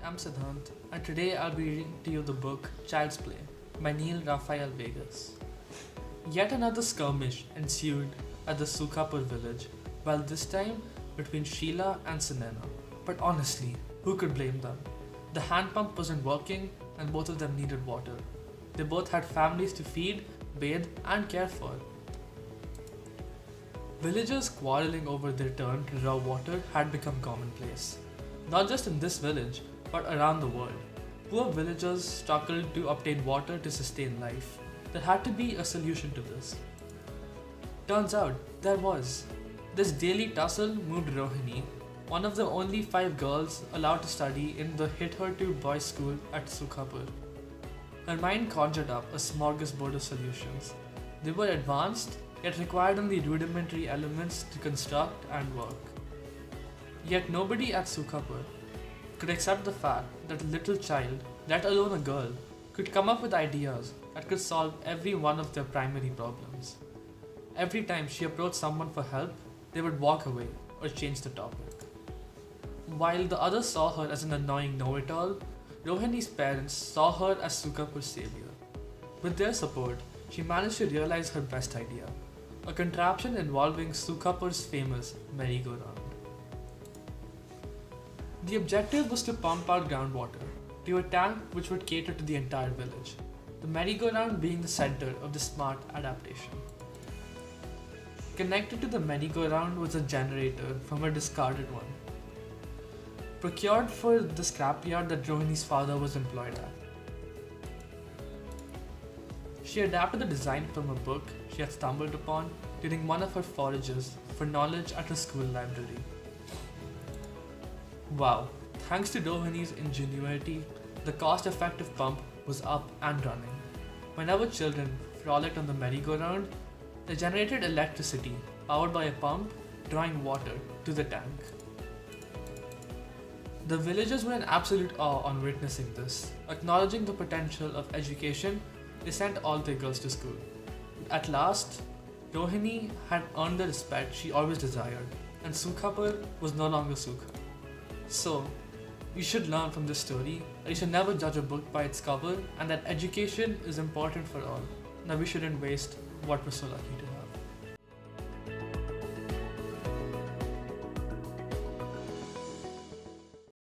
I'm Sidhant, and today I'll be reading to you the book Child's Play by Neil Raphael Vegas. Yet another skirmish ensued at the Sukhapur village, while this time between Sheila and Sinena. But honestly, who could blame them? The hand pump wasn't working, and both of them needed water. They both had families to feed, bathe, and care for. Villagers quarreling over their turn to draw water had become commonplace. Not just in this village, but around the world. Poor villagers struggled to obtain water to sustain life. There had to be a solution to this. Turns out, there was. This daily tussle moved Rohini, one of the only 5 girls allowed to study in the hitherto boys' school at Sukhapur. Her mind conjured up a smorgasbord of solutions. They were advanced, yet required only rudimentary elements to construct and work. Yet nobody at Sukhapur could accept the fact that a little child, let alone a girl, could come up with ideas that could solve every one of their primary problems. Every time she approached someone for help, they would walk away or change the topic. While the others saw her as an annoying know-it-all, Rohini's parents saw her as Sukhapur's savior. With their support, she managed to realize her best idea, a contraption involving Sukhapur's famous merry-go-round. The objective was to pump out groundwater to a tank which would cater to the entire village, the merry-go-round being the center of the smart adaptation. Connected to the merry-go-round was a generator from a discarded one, procured for the scrapyard that Rohini's father was employed at. She adapted the design from a book she had stumbled upon during one of her forages for knowledge at her school library. Wow, thanks to Rohini's ingenuity, the cost-effective pump was up and running. Whenever children frolicked on the merry-go-round, they generated electricity powered by a pump drawing water to the tank. The villagers were in absolute awe on witnessing this. Acknowledging the potential of education, they sent all their girls to school. At last, Rohini had earned the respect she always desired, and Sukhapur was no longer Sukha. So, you should learn from this story that you should never judge a book by its cover and that education is important for all. Now we shouldn't waste what we're so lucky to have.